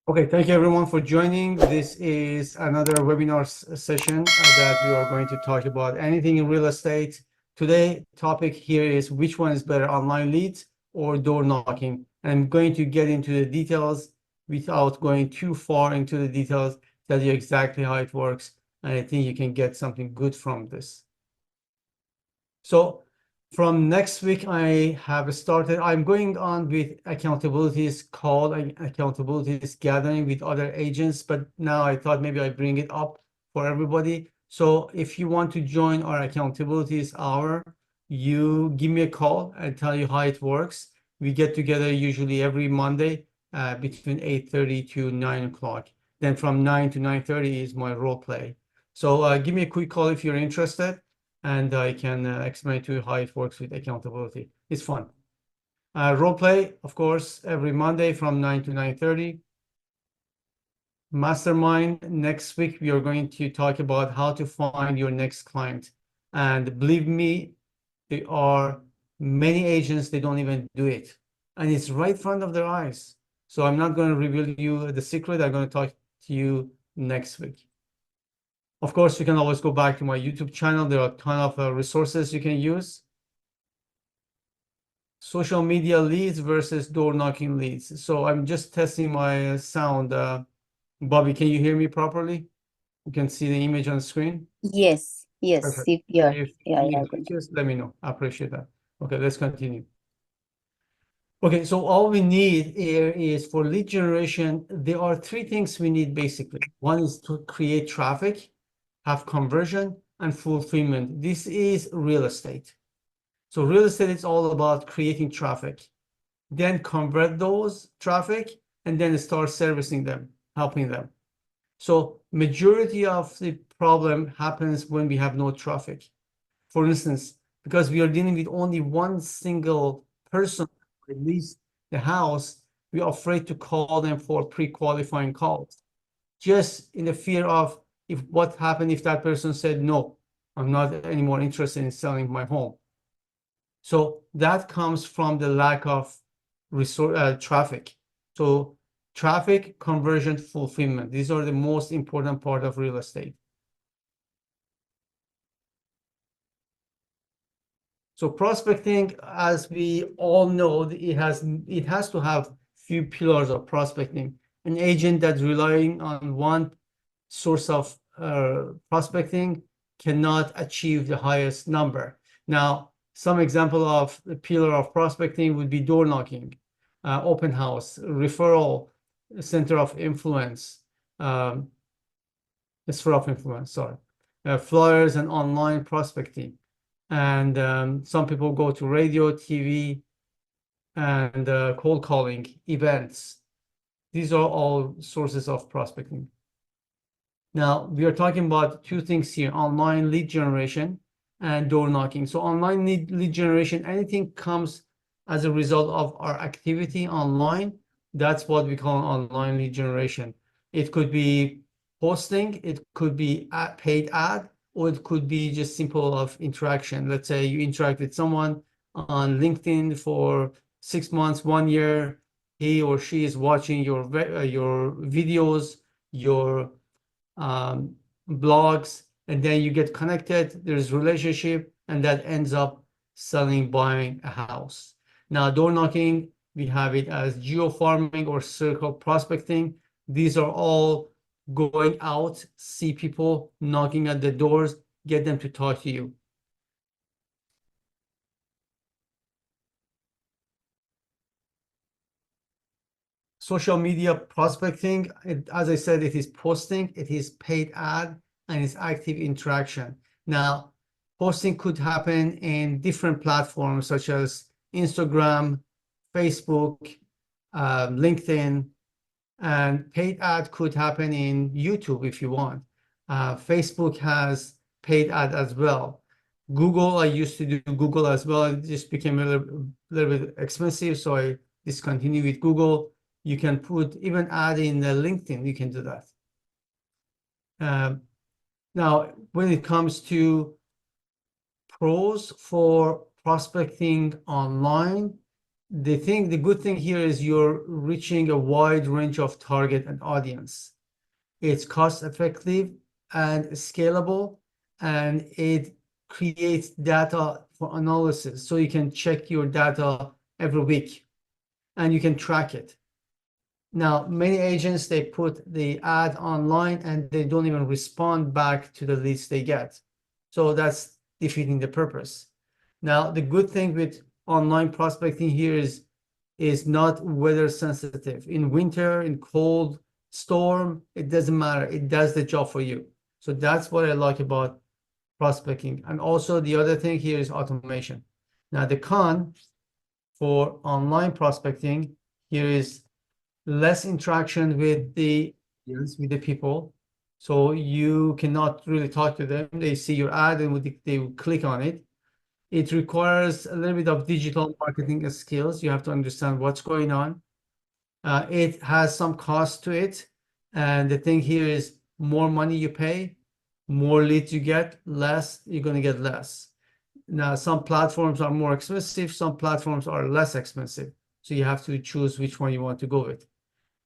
Okay, thank you everyone for joining. This is another webinar session that we are going to talk about anything in real estate. Today, topic here is which one is better, online leads or door knocking? And I'm going to get into the details without going too far into the details, tell you exactly how it works, and I think you can get something good from this. So from next week, I have started, I'm going on with accountabilities call, accountabilities gathering with other agents, but now I thought maybe I bring it up for everybody. So if you want to join our accountabilities hour, you give me a call and tell you how it works. We get together usually every Monday between 8:30 to 9 o'clock. Then from 9 to 9:30 is my role play. So give me a quick call if you're interested, and I can explain to you how it works with accountability. It's fun. Role play, of course, every Monday from 9 to 9:30. Mastermind, next week, we are going to talk about how to find your next client. And believe me, there are many agents, they don't even do it. And it's right in front of their eyes. So I'm not going to reveal you the secret. I'm going to talk to you next week. Of course, you can always go back to my YouTube channel. There are a ton of resources you can use. Social media leads versus door knocking leads. So I'm just testing my sound. Bobby, can you hear me properly? You can see the image on the screen. Yes, yes, Perfect. if you're, If yeah, any yeah, good. glitches, let me know. I appreciate that. Okay, let's continue. Okay, so all we need here is for lead generation, there are three things we need basically. One is to create traffic, have conversion, and fulfillment. This is real estate. So real estate is all about creating traffic, then convert those traffic, and then start servicing them, helping them. So majority of the problem happens when we have no traffic. For instance, because we are dealing with only one single person, at least the house, we are afraid to call them for pre-qualifying calls, just in the fear of if what happened if that person said, no, I'm not anymore interested in selling my home. So that comes from the lack of traffic. So traffic, conversion, fulfillment. These are the most important part of real estate. So prospecting, as we all know, it has to have few pillars of prospecting. An agent that's relying on one source of prospecting cannot achieve the highest number. Now, some example of the pillar of prospecting would be door knocking, open house, referral, center of influence, um, sphere of influence, sorry, flyers and online prospecting. And some people go to radio, TV, and cold calling, events. These are all sources of prospecting. Now, we are talking about two things here, online lead generation and door knocking. So online lead generation, anything comes as a result of our activity online, that's what we call online lead generation. It could be posting, it could be a paid ad, or it could be just simple of interaction. Let's say you interact with someone on LinkedIn for 6 months, 1 year, he or she is watching your videos, your blogs, and then you get connected, there's relationship, and that ends up selling, buying a house. Now, door knocking, we have it as geo farming or circle prospecting. These are all going out, see people knocking at the doors, get them to talk to you. Social media prospecting, as I said, it is posting, it is paid ad, and it's active interaction. Now, posting could happen in different platforms such as Instagram, Facebook, LinkedIn, and paid ad could happen in YouTube if you want. Facebook has paid ad as well. Google, I used to do Google as well. It just became a little bit expensive, so I discontinued with Google. You can put even ad in LinkedIn, you can do that. Now, when it comes to pros for prospecting online, the good thing here is you're reaching a wide range of target and audience. It's cost effective and scalable, and it creates data for analysis. So you can check your data every week and you can track it. Now, many agents, they put the ad online and they don't even respond back to the leads they get. So that's defeating the purpose. Now, the good thing with online prospecting here is not weather sensitive. In winter, in cold, storm, it doesn't matter. It does the job for you. So that's what I like about prospecting. And also the other thing here is automation. Now, the con for online prospecting here is less interaction with the people. So you cannot really talk to them. They see your ad and they will click on it. It requires a little bit of digital marketing skills. You have to understand what's going on. It has some cost to it. And the thing here is more money you pay, more leads you get, less, you're going to get less. Now, some platforms are more expensive, some platforms are less expensive. So you have to choose which one you want to go with.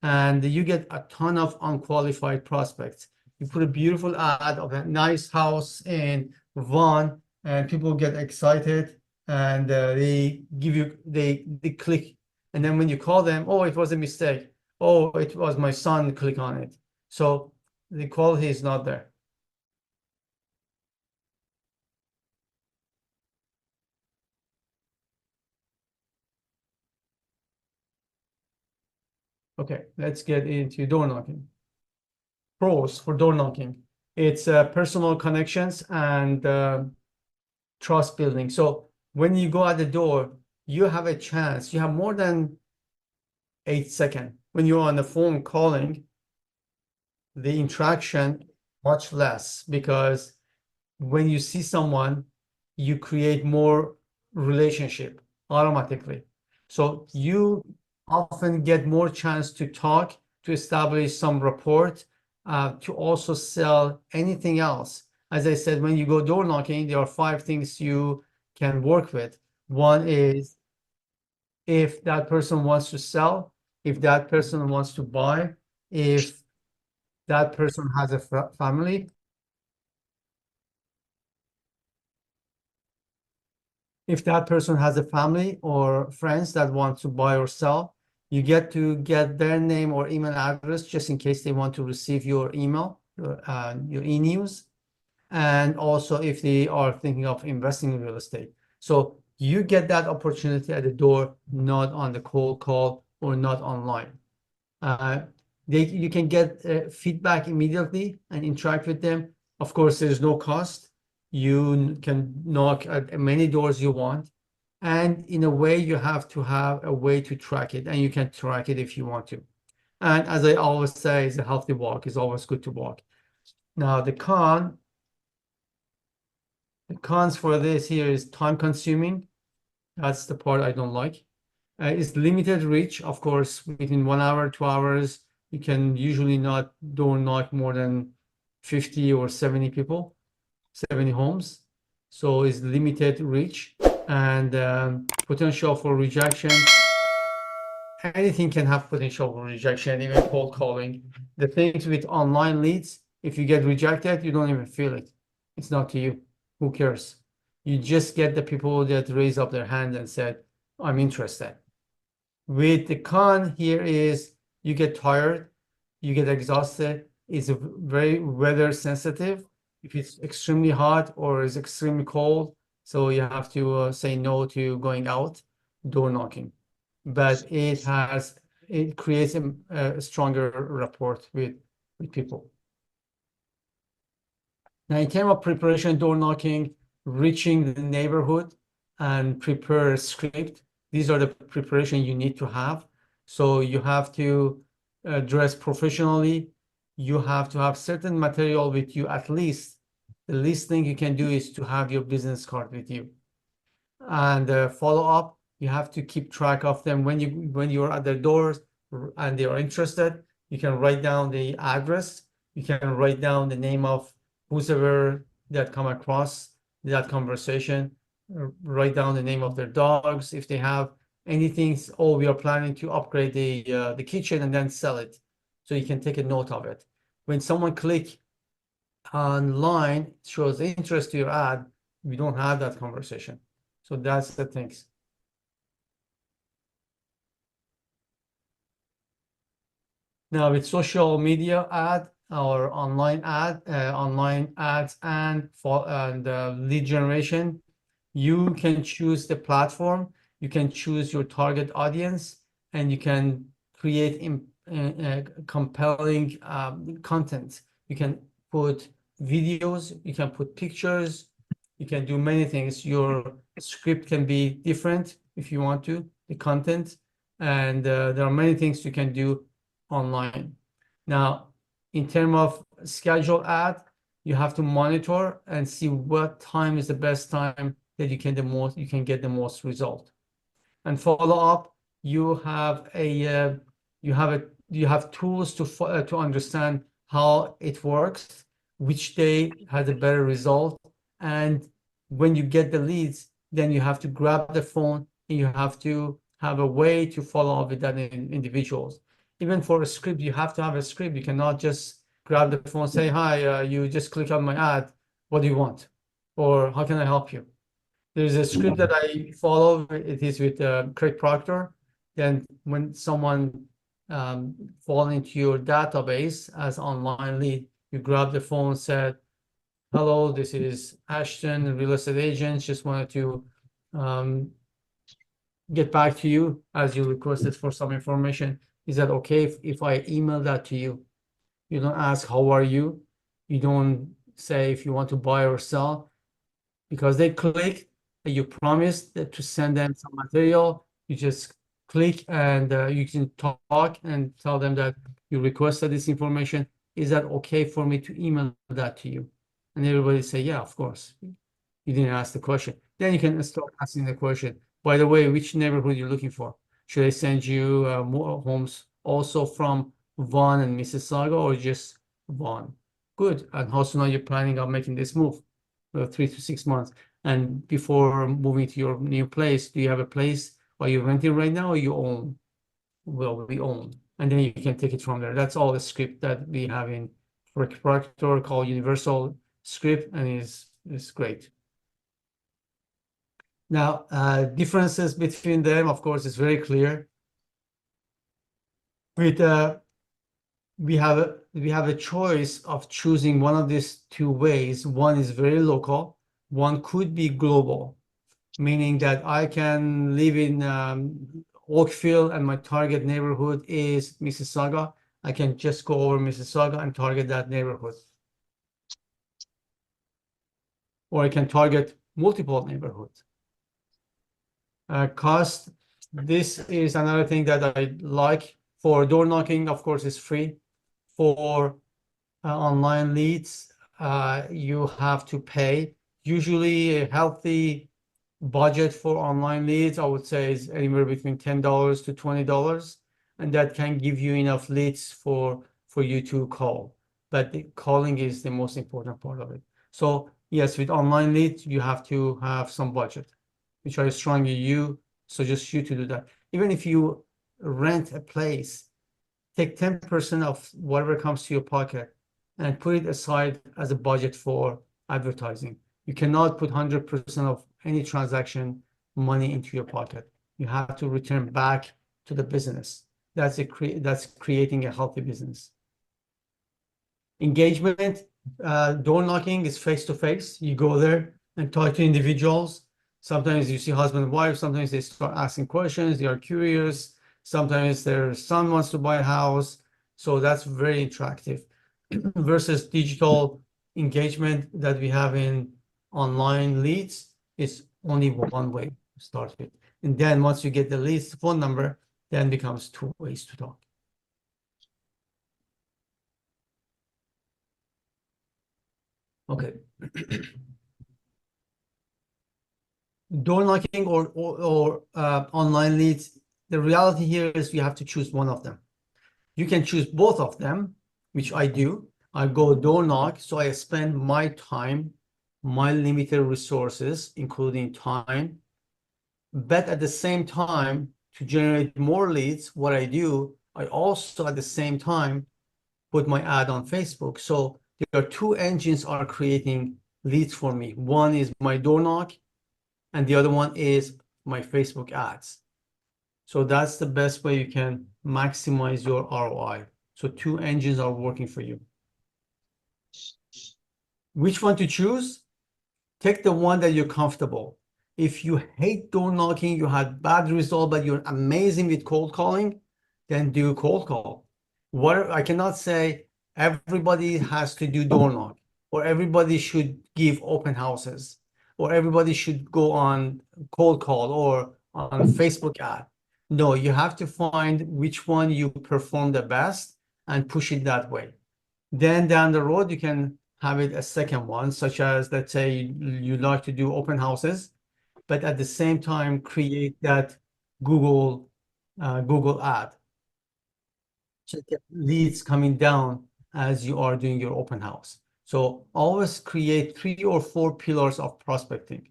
And you get a ton of unqualified prospects. You put a beautiful ad of a nice house in Vaughan, and people get excited, and they click, and then when you call them, oh, it was a mistake. Oh, it was my son, click on it. So the quality is not there. Okay, let's get into door knocking. Pros for door knocking. It's personal connections and trust building. So when you go at the door, you have a chance. You have more than 8 seconds. When you're on the phone calling, the interaction much less, because when you see someone, you create more relationship automatically. So you often get more chance to talk, to establish some rapport, to also sell anything else. As I said, when you go door knocking, there are 5 things you can work with. One is if that person wants to sell, if that person wants to buy, if that person has a family, if that person has a family or friends that want to buy or sell, you get to get their name or email address just in case they want to receive your email, your e-news, and also if they are thinking of investing in real estate. So you get that opportunity at the door, not on the cold call or not online. You can get feedback immediately and interact with them. Of course, there's no cost. You can knock at many doors you want. And in a way, you have to have a way to track it, and you can track it if you want to. And as I always say, it's a healthy walk. It's always good to walk. Now, the cons for this here is time consuming. That's the part I don't like. It's limited reach, of course, within 1 hour, 2 hours, you can usually not door knock more than 50 or 70 people, 70 homes. So it's limited reach and potential for rejection. Anything can have potential for rejection, even cold calling. The things with online leads, if you get rejected, you don't even feel it. It's not to you. Who cares? You just get the people that raise up their hand and said, I'm interested. With the con here is you get tired, you get exhausted. It's very weather sensitive. If it's extremely hot or is extremely cold, so you have to say no to going out, door knocking. But it creates a stronger rapport with people. Now, in terms of preparation, door knocking, reaching the neighborhood, and prepare a script, these are the preparation you need to have. So you have to dress professionally. You have to have certain material with you. At least the least thing you can do is to have your business card with you. And follow up, you have to keep track of them when you're at their doors and they are interested. You can write down the address. You can write down the name of whoever that come across that conversation. Write down the name of their dogs if they have. anything, oh, we are planning to upgrade the kitchen and then sell it. So you can take a note of it. When someone click online, shows interest to your ad, we don't have that conversation. So that's the things. Now with social media ad or online ads and lead generation, you can choose the platform, you can choose your target audience, and you can create compelling content. You can put videos, you can put pictures, you can do many things. Your script can be different if you want to, the content, and there are many things you can do online. Now, in terms of schedule ad, you have to monitor and see what time is the best time that you can get the most result. And follow up, you have tools to understand how it works, which day has a better result, and when you get the leads, then you have to grab the phone and you have to have a way to follow up with that individuals. Even for a script, you have to have a script. You cannot just grab the phone, say, hi, you just click on my ad. What do you want? Or how can I help you? There's a script that I follow. It is with Craig Proctor. Then when someone fall into your database as online lead, you grab the phone, said, hello, this is Ashton, real estate agent. Just wanted to get back to you as you requested for some information. Is that okay if I email that to you? You don't ask, how are you? You don't say if you want to buy or sell, because they click, you promised to send them some material. You just click and you can talk and tell them that you requested this information. Is that okay for me to email that to you? And everybody say, yeah, of course. You didn't ask the question. Then you can start asking the question. By the way, which neighborhood you're looking for? Should I send you more homes also from Vaughan and Mississauga, or just Vaughan? Good. And how soon are you planning on making this move? 3 to 6 months. And before moving to your new place, do you have a place? Are you renting right now or you own? Well, we own. And then you can take it from there. That's all the script that we have in Proctor called Universal Script, and is great. Now, differences between them, of course, is very clear. With we have a choice of choosing one of these two ways. One is very local. One could be global, meaning that I can live in Oakville and my target neighborhood is Mississauga. I can just go over Mississauga and target that neighborhood. Or I can target multiple neighborhoods. Cost, this is another thing that I like. For door knocking, of course, it's free. For online leads, you have to pay. Usually a healthy budget for online leads, I would say, is anywhere between $10 to $20, and that can give you enough leads for you to call. But the calling is the most important part of it. So yes, with online leads, you have to have some budget, which I strongly suggest you to do that. Even if you rent a place, take 10% of whatever comes to your pocket and put it aside as a budget for advertising. You cannot put 100% of any transaction money into your pocket. You have to return back to the business. That's creating a healthy business. Engagement, door knocking is face to face. You go there and talk to individuals. Sometimes you see husband and wife. Sometimes they start asking questions. They are curious. Sometimes their son wants to buy a house. So that's very attractive versus digital engagement that we have in online leads. It's only one way to start with. And then once you get the leads phone number, then becomes two ways to talk. Okay. Door knocking or online leads, the reality here is you have to choose one of them. You can choose both of them, which I do. I go door knock, so I spend my time, my limited resources, including time, But at the same time, to generate more leads, what I do, I also at the same time put my ad on Facebook. So there are two engines are creating leads for me. One is my door knock, and the other one is my Facebook ads. So that's the best way you can maximize your ROI. So two engines are working for you. Which one to choose? Take the one that you're comfortable. If you hate door knocking, you had bad result, but you're amazing with cold calling, then do cold call. What I cannot say everybody has to do door knock, or everybody should give open houses, or everybody should go on cold call or on Facebook ad. No, you have to find which one you perform the best and push it that way. Then down the road, you can have it a second one, such as, let's say you like to do open houses, but at the same time create that Google Google ad. So get leads coming down as you are doing your open house. So always create 3 or 4 pillars of prospecting.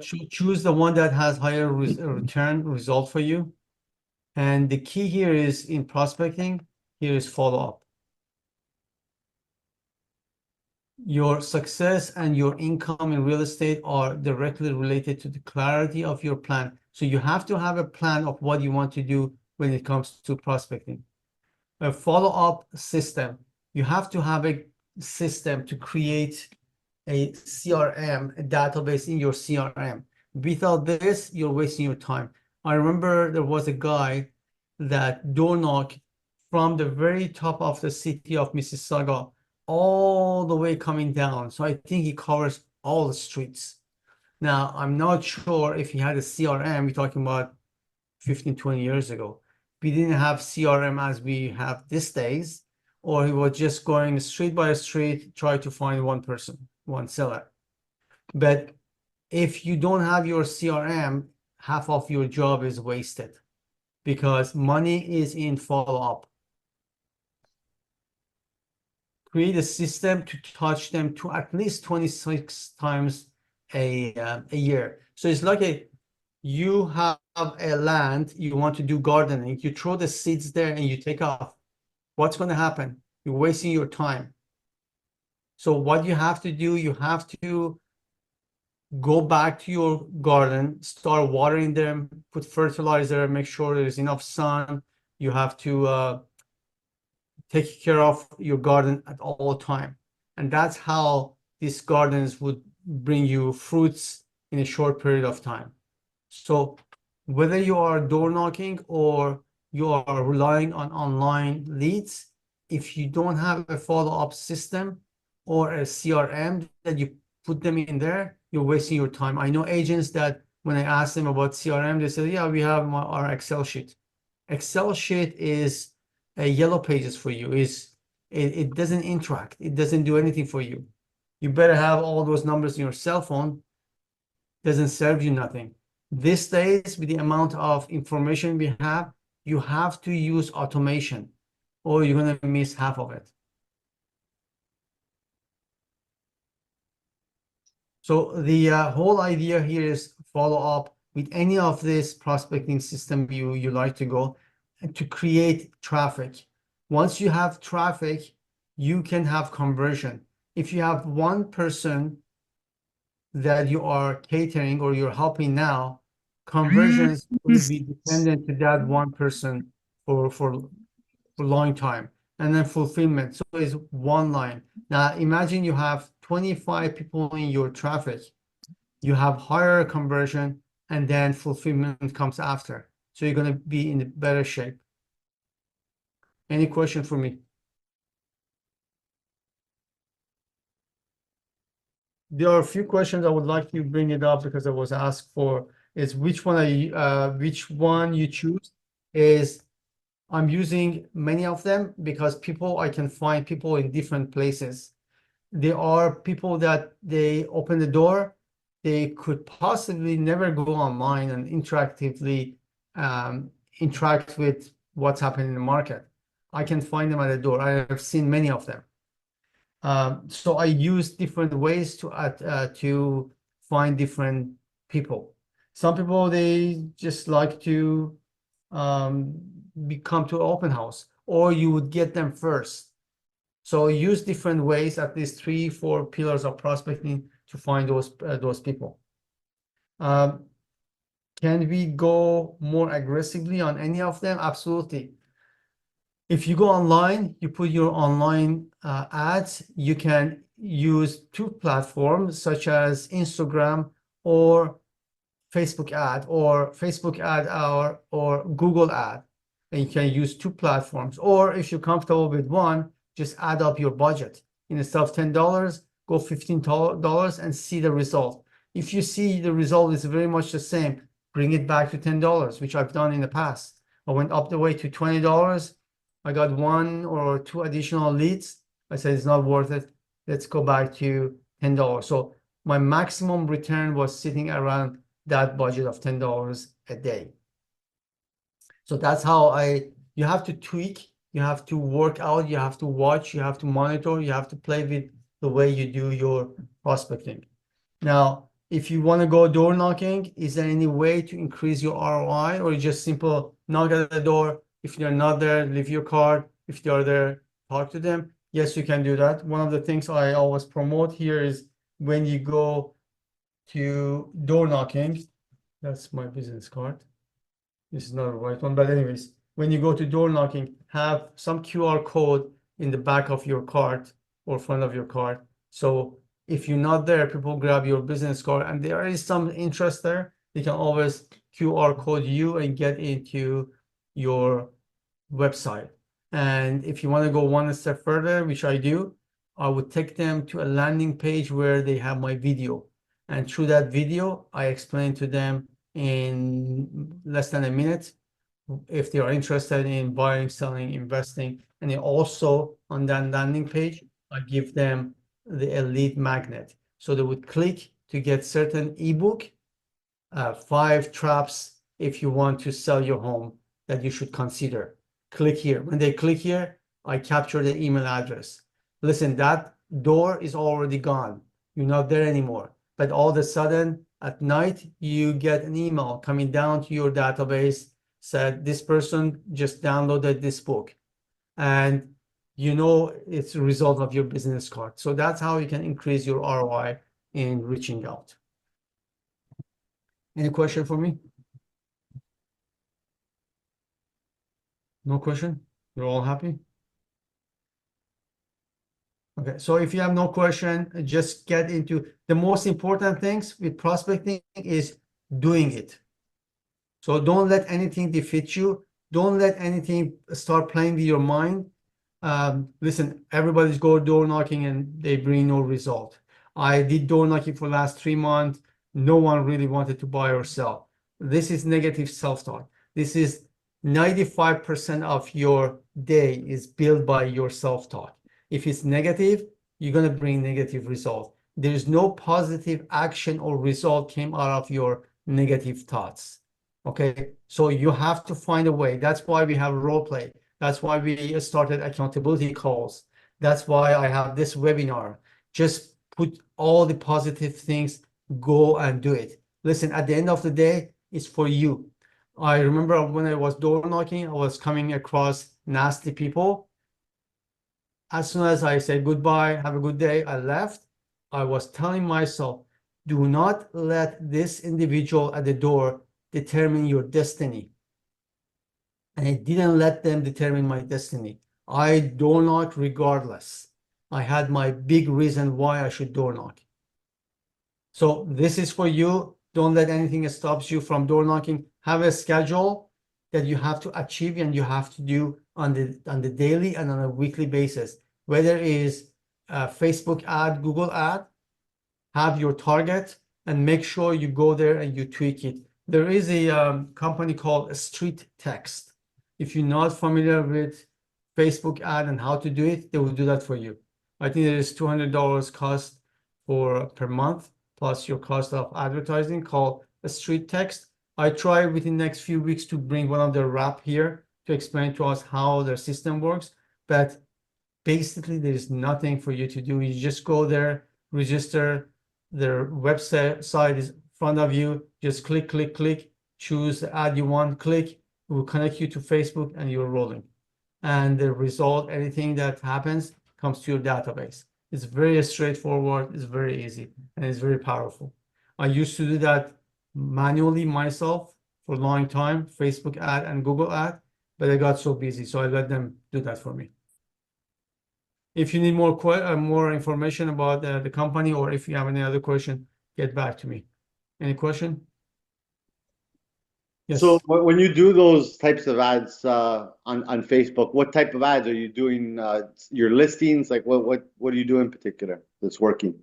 Choose the one that has higher return result for you. And the key here is in prospecting, here is follow up. Your success and your income in real estate are directly related to the clarity of your plan. So you have to have a plan of what you want to do when it comes to prospecting. A follow-up system. You have to have a system to create a CRM, a database in your CRM. Without this, you're wasting your time. I remember there was a guy that door knocked from the very top of the city of Mississauga all the way coming down. So I think he covers all the streets. Now, I'm not sure if he had a CRM, we're talking about 15, 20 years ago. We didn't have CRM as we have these days, or he was just going street by street, try to find one person, one seller. But if you don't have your CRM, half of your job is wasted because money is in follow-up. Create a system to touch them to at least 26 times a year. So it's like you have a land, you want to do gardening, you throw the seeds there and you take off. What's going to happen? You're wasting your time. So what you have to do, you have to go back to your garden, start watering them, put fertilizer, make sure there's enough sun. You have to take care of your garden at all time. And that's how these gardens would bring you fruits in a short period of time. So whether you are door knocking or you are relying on online leads, if you don't have a follow-up system or a CRM that you put them in there, you're wasting your time. I know agents that when I ask them about CRM, they say, yeah, we have our Excel sheet. Excel sheet is a yellow pages for you. It doesn't interact. It doesn't do anything for you. You better have all those numbers in your cell phone. Doesn't serve you nothing. These days, with the amount of information we have, you have to use automation or you're going to miss half of it. So the whole idea here is follow up with any of this prospecting system you like to go and to create traffic. Once you have traffic, you can have conversion. If you have one person that you are catering or you're helping now, conversions will be dependent to that one person for a long time. And then fulfillment. So it's one line. Now imagine you have 25 people in your traffic. You have higher conversion and then fulfillment comes after. So you're going to be in better shape. Any question for me? There are a few questions I would like to bring it up because I was asked for is which one you choose is I'm using many of them because I can find people in different places. There are people that they open the door, they could possibly never go online and interactively interact with what's happening in the market. I can find them at the door. I have seen many of them. So I use different ways to find different people. Some people, they just like to come to an open house, or you would get them first. So use different ways, at least 3, 4 pillars of prospecting to find those people. Can we go more aggressively on any of them? Absolutely. If you go online, you put your online ads, you can use 2 platforms such as Instagram or Facebook ad or Google ad. And you can use 2 platforms. Or if you're comfortable with one, just add up your budget. Instead of $10, go $15 and see the result. If you see the result is very much the same, bring it back to $10, which I've done in the past. I went up the way to $20. I got 1 or 2 additional leads. I said it's not worth it. Let's go back to $10. So my maximum return was sitting around that budget of $10 a day. So that's how you have to tweak, you have to work out, you have to watch, you have to monitor, you have to play with the way you do your prospecting. Now, if you want to go door knocking, is there any way to increase your ROI, or just simple knock at the door? If they're not there, leave your card. If they're there, talk to them. Yes, you can do that. One of the things I always promote here is when you go to door knocking, that's my business card. This is not the right one, but anyways, when you go to door knocking, have some QR code in the back of your card or front of your card. So if you're not there, people grab your business card and there is some interest there, they can always QR code you and get into your website. And if you want to go one step further, which I do, I would take them to a landing page where they have my video. And through that video, I explain to them in less than a minute if they are interested in buying, selling, investing. And then also on that landing page, I give them the lead magnet. So they would click to get certain ebook, 5 traps if you want to sell your home that you should consider. Click here. When they click here, I capture the email address. Listen, that door is already gone. You're not there anymore. But all of a sudden, at night, you get an email coming down to your database, said this person just downloaded this book. And you know it's a result of your business card. So that's how you can increase your ROI in reaching out. Any question for me? No question? You're all happy? Okay, so if you have no question, just get into the most important things with prospecting is doing it. So don't let anything defeat you. Don't let anything start playing with your mind. Listen, everybody's go door knocking and they bring no result. I did door knocking for the last 3 months. No one really wanted to buy or sell. This is negative self-talk. This is 95% of your day is built by your self-talk. If it's negative, you're going to bring negative result. There's no positive action or result came out of your negative thoughts. Okay, so you have to find a way. That's why we have role play. That's why we started accountability calls. That's why I have this webinar. Just put all the positive things, go and do it. Listen, at the end of the day, it's for you. I remember when I was door knocking, I was coming across nasty people. As soon as I said goodbye, have a good day, I left. I was telling myself, do not let this individual at the door determine your destiny. And I didn't let them determine my destiny. I door knock regardless. I had my big reason why I should door knock. So this is for you. Don't let anything stops you from door knocking. Have a schedule that you have to achieve and you have to do on the daily and on a weekly basis. Whether it is a Facebook ad, Google ad, have your target and make sure you go there and you tweak it. There is a company called Street Text. If you're not familiar with Facebook ad and how to do it, they will do that for you. I think there is $200 cost per month, plus your cost of advertising, called a Street Text. I try within the next few weeks to bring one of their rep here to explain to us how their system works. But basically, there is nothing for you to do. You just go there, register, Their website site is in front of you. Just click, click, click, choose the ad you want, click. It will connect you to Facebook and you're rolling. And the result, anything that happens comes to your database. It's very straightforward, it's very easy, and it's very powerful. I used to do that manually myself for a long time, Facebook ad and Google ad, but I got so busy, so I let them do that for me. If you need more information about the company, or if you have any other question, get back to me. Any question? Yes. So when you do those types of ads on Facebook, what type of ads are you doing? Your listings, like what do you do in particular that's working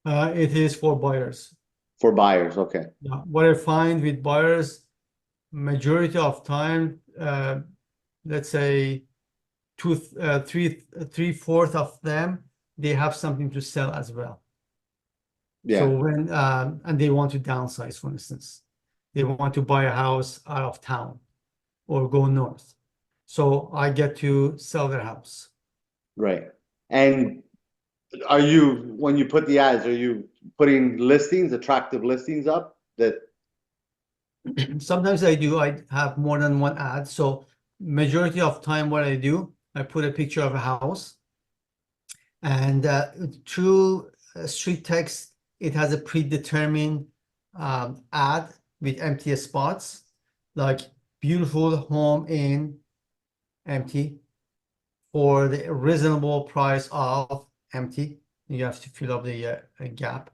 It is for buyers. for buyers? Okay. Yeah. What I find with buyers, majority of time, let's say three-fourths of them, they have something to sell as well. So Yeah. when and they want to downsize, for instance, they want to buy a house out of town or go north. So I get to sell their house. Right. And when you put the ads, are you putting listings, attractive listings up that? Sometimes I have more than one ad. So majority of time what I do, I put a picture of a house, and through street text, it has a predetermined ad with empty spots, like beautiful home in empty, for the reasonable price of empty. You have to fill up the gap.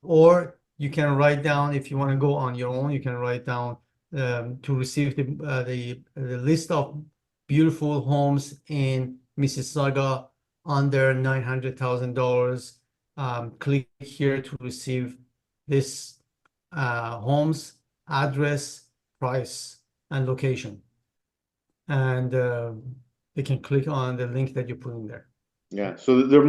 Or you can write down, if you want to go on your own, you can write down to receive the list of beautiful homes in Mississauga under $900,000. Click here to receive this home's address, price, and location. And they can click on the link that you put in there. Yeah. So you're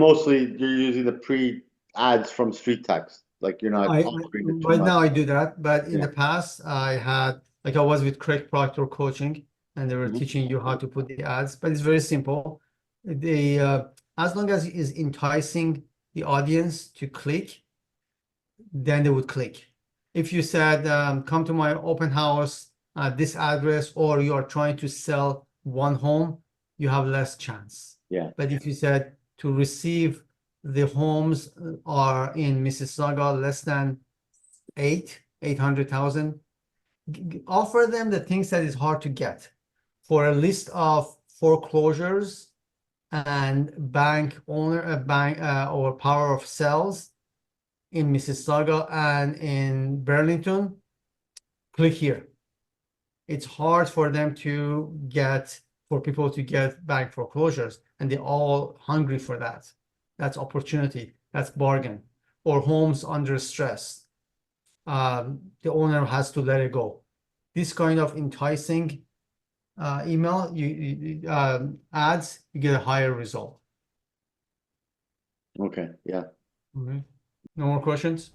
using the pre ads from street text, like you're not offering it too Right much. now I do that, but in Yeah. the past I was with Craig Proctor coaching, and they were Mhm. teaching you how to put the ads, but it's very simple. They as long as it is enticing the audience to click, then they would click. If you said, come to my open house at this address, or you are trying to sell one home, you have less chance. Yeah. But if you said to receive the homes are in Mississauga less than 800,000, offer them the things that is hard to get. For a list of foreclosures and bank or power of sales in Mississauga and in Burlington, click here. It's hard for people to get bank foreclosures, and they're all hungry for that. That's opportunity, that's bargain. Or homes under stress. The owner has to let it go. This kind of enticing email, ads, you get a higher result. Okay. Yeah. No more questions?